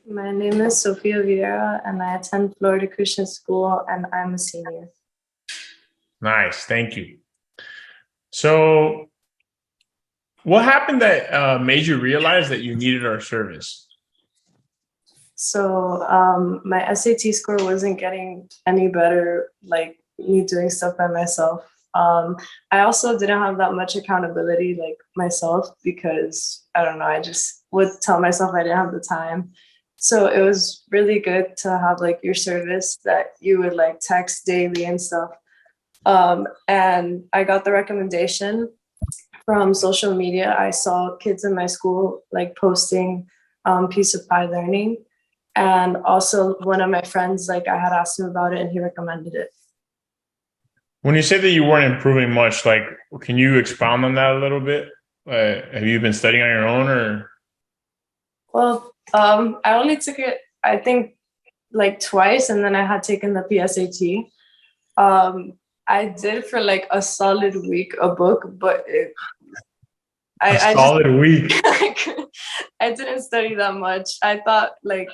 My name is Sophia Viera, and I attend Florida Christian School, and I'm a senior. Nice. Thank you. So, what happened that made you realize that you needed our service? So my SAT score wasn't getting any better, like me doing stuff by myself. I also didn't have that much accountability, like myself, because I don't know, I just would tell myself I didn't have the time. So it was really good to have like your service that you would like text daily and stuff. And I got the recommendation from social media. I saw kids in my school like posting Piece of Pie Learning. And also one of my friends, like I had asked him about it and he recommended it. When you say that you weren't improving much, like, can you expound on that a little bit? Have you been studying on your own, or? Well, I only took it, I think, like twice, and then I had taken the PSAT. I did for like a solid week a book, but I just Solid week. I didn't study that much. I thought like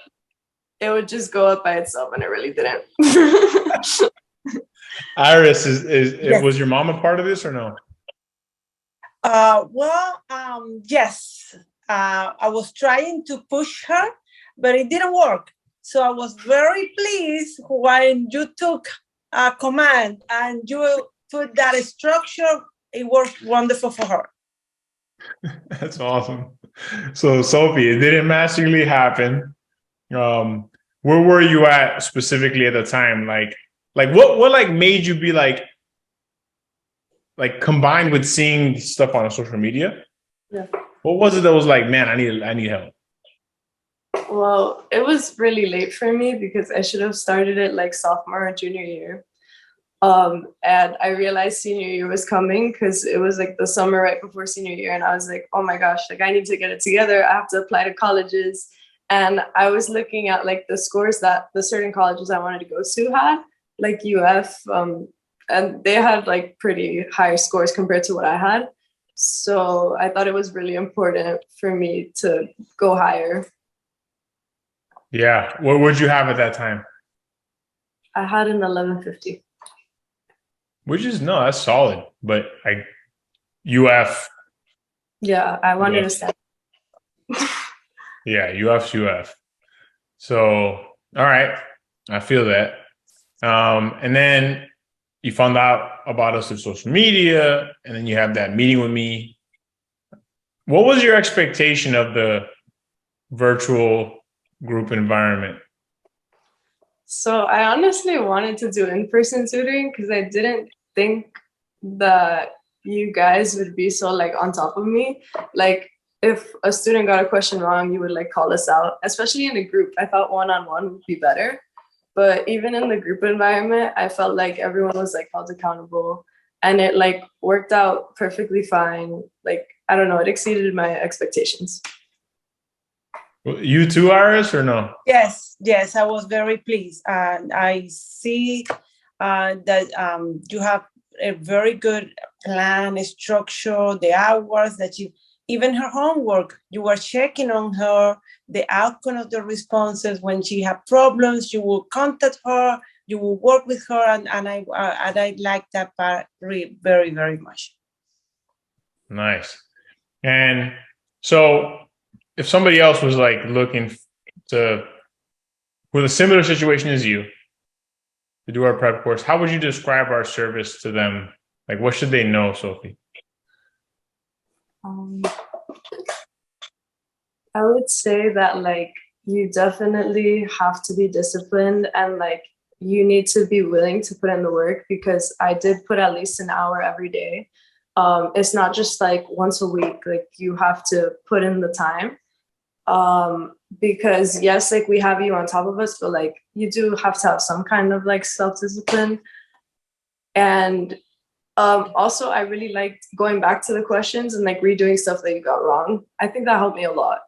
it would just go up by itself, and it really didn't. Iris, Yes. was your mom a part of this or no? Yes. I was trying to push her, but it didn't work. So I was very pleased when you took a command and you put that structure. It worked wonderful for her. That's awesome. So, Sophie, it didn't magically happen. Where were you at specifically at the time? Like what like made you be like combined with seeing stuff on social media? Yeah. What was it that was like, man, I need help? Well, it was really late for me because I should have started it like sophomore or junior year. And I realized senior year was coming because it was like the summer right before senior year. And I was like, oh my gosh, like I need to get it together. I have to apply to colleges. And I was looking at like the scores that the certain colleges I wanted to go to had, like UF, and they had like pretty high scores compared to what I had. So I thought it was really important for me to go higher. Yeah. What would you have at that time? I had an 1150. Which is no, that's solid. But like UF. Yeah, I wanted to start. Yeah, UF's UF. So, all right, I feel that. And then you found out about us through social media, and then you have that meeting with me. What was your expectation of the virtual group environment? So I honestly wanted to do in-person tutoring because I didn't think that you guys would be so like on top of me. Like if a student got a question wrong, you would like call us out, especially in a group. I thought one-on-one would be better. But even in the group environment, I felt like everyone was like held accountable and it like worked out perfectly fine. Like, I don't know, it exceeded my expectations. You too, Iris, or no? Yes, I was very pleased. And I see that you have a very good plan, structure, the hours that you, even her homework, you were checking on her, the outcome of the responses. When she had problems, you will contact her, you will work with her, and I like that part very, very much. Nice. And so if somebody else was like looking to, with a similar situation as you, to do our prep course, how would you describe our service to them? Like, what should they know, Sophie? I would say that like you definitely have to be disciplined and like you need to be willing to put in the work because I did put at least an hour every day. It's not just like once a week, like you have to put in the time. Because yes, like we have you on top of us, but like you do have to have some kind of like self-discipline. And also I really liked going back to the questions and like redoing stuff that you got wrong. I think that helped me a lot.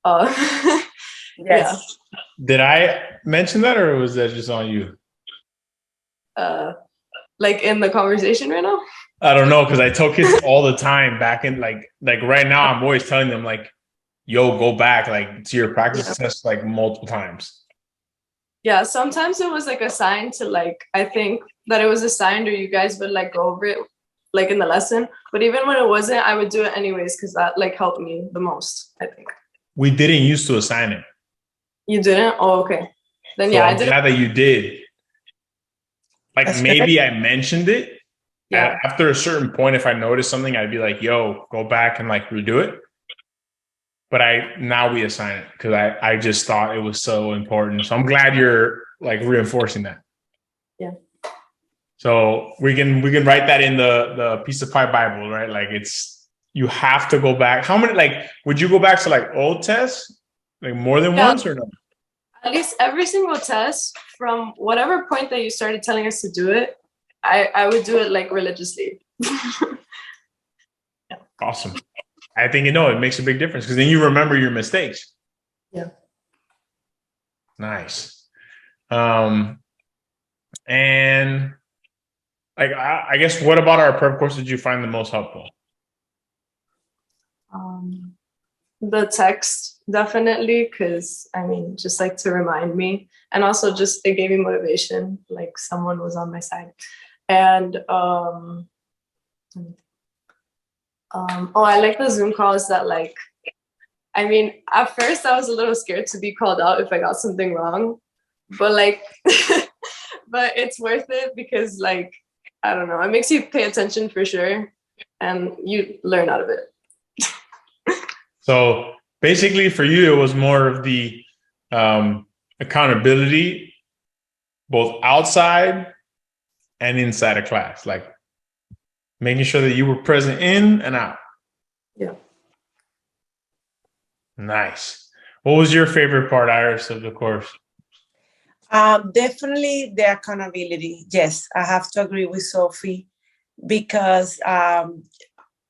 Yes. Yeah. Did I mention that, or was that just on you? Like in the conversation right now? I don't know, because I tell kids all the time back in like right now, I'm always telling them like, yo, go back like to your practice Yeah. test like multiple times? Yeah, sometimes it was like assigned to like, I think that it was assigned or you guys would like go over it like in the lesson. But even when it wasn't, I would do it anyways because that like helped me the most, I think. We didn't used to assign it. You didn't? Oh, okay. Then So yeah, I I'm did it. glad that you did. Like That's maybe I mentioned it. Yeah. After a certain point, if I noticed something, I'd be like, yo, go back and like redo it. But now we assign it because I just thought it was so important. So I'm glad you're like reinforcing that. Yeah. So we can write that in the piece of pie Bible, right? Like you have to go back. How many, like, would you go back to like old tests? Like more than once or no? At least every single test from whatever point that you started telling us to do it, I would do it like religiously. Awesome. I think, it makes a big difference because then you remember your mistakes. Yeah. Nice. And like, I guess, what about our prep course did you find the most helpful? The text, definitely, because I mean, just like to remind me, and also just it gave me motivation, like someone was on my side. And I like the Zoom calls that like, I mean, at first I was a little scared to be called out if I got something wrong, but like, but it's worth it because like, I don't know, it makes you pay attention for sure, and you learn out of it. So basically for you, it was more of the accountability, both outside and inside of class, like making sure that you were present in and out. Yeah. Nice. What was your favorite part, Iris, of the course? Definitely the accountability. Yes, I have to agree with Sophie because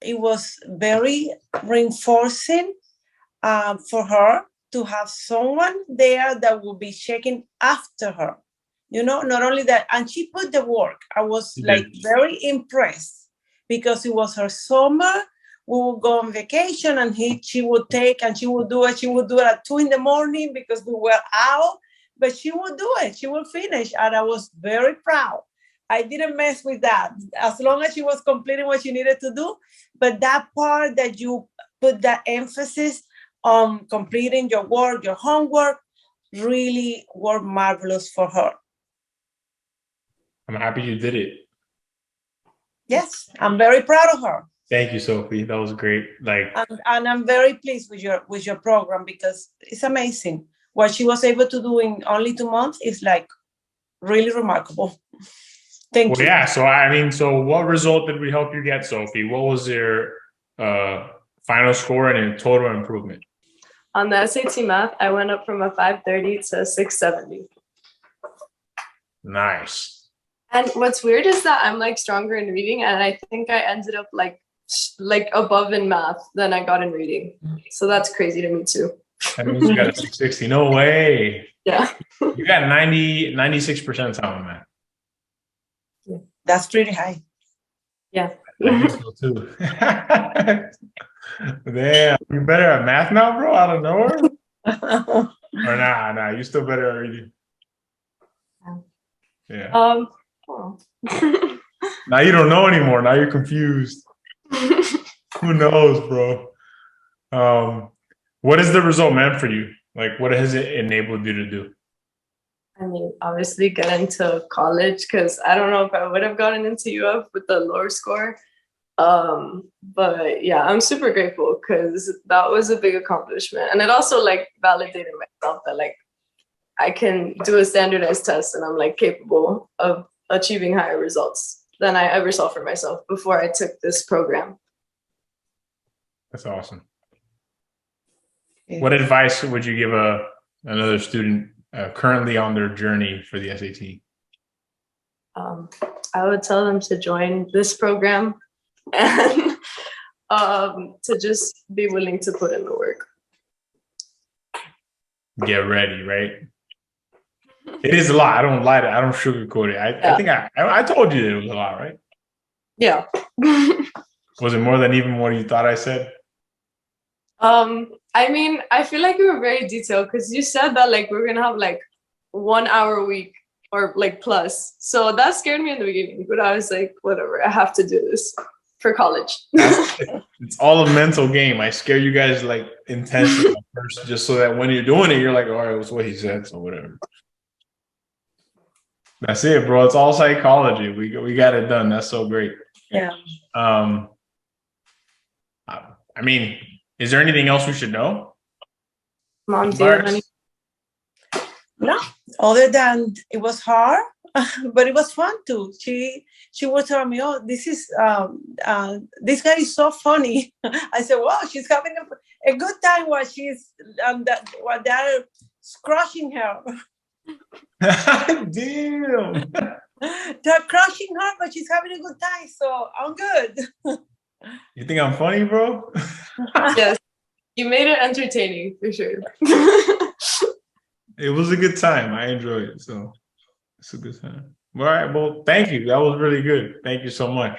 it was very reinforcing for her to have someone there that will be checking after her. Not only that, and she put the work. I was like very impressed because it was her summer. We would go on vacation and she would take and she would do it. She would do it at 2 a.m. because we were out, but she would do it. She would finish. And I was very proud. I didn't mess with that as long as she was completing what she needed to do. But that part that you put that emphasis on completing your work, your homework, really worked marvelous for her. I'm happy you did it. Yes, I'm very proud of her. Thank you, Sophie. That was great. And I'm very pleased with your program because it's amazing. What she was able to do in only 2 months is like really remarkable. Thank you. Yeah. So what result did we help you get, Sophie? What was your final score and total improvement? On the SAT math, I went up from a 530 to 670. Nice. And what's weird is that I'm like stronger in reading, and I think I ended up like above in math than I got in reading. So that's crazy to me too. That means you got a 660. No way. Yeah. You got 96% percentile in math. Yeah. That's pretty high. Yeah. I think so too. Damn, you better at math now, bro, out of nowhere? Or nah, you still better at reading. Yeah. Oh. Now you don't know anymore. Now you're confused. Who knows, bro? What is the result meant for you? Like, what has it enabled you to do? I mean, obviously get into college because I don't know if I would have gotten into UF with the lower score. But yeah, I'm super grateful because that was a big accomplishment. And it also like validated myself that like I can do a standardized test and I'm like capable of achieving higher results than I ever saw for myself before I took this program. That's awesome. What advice would you give another student currently on their journey for the SAT? I would tell them to join this program and to just be willing to put in the work. Get ready, right? It is a lot. I don't lie to it. I don't sugarcoat it. I think I told you that it was a lot, right? Yeah. Was it more than even what you thought I said? I mean, I feel like you were very detailed because you said that like we're gonna have like 1 hour a week or like plus. So that scared me in the beginning, but I was like, whatever, I have to do this for college. It's all a mental game. I scare you guys like intensely at first, just so that when you're doing it, you're like, all right, what's what he said, so whatever. That's it, bro. It's all psychology. We got it done. That's so great. Yeah. I mean, is there anything else we should know? Mom, do you have any? No, other than it was hard, but it was fun too. She was telling me, "Oh, this guy is so funny." I said, "Wow, she's having a good time while she's while they're crushing her." Damn. They're crushing her, but she's having a good time, so I'm good. You think I'm funny, bro? Yes, you made it entertaining for sure. It was a good time. I enjoyed it. So it's a good time. All right. Well, thank you. That was really good. Thank you so much.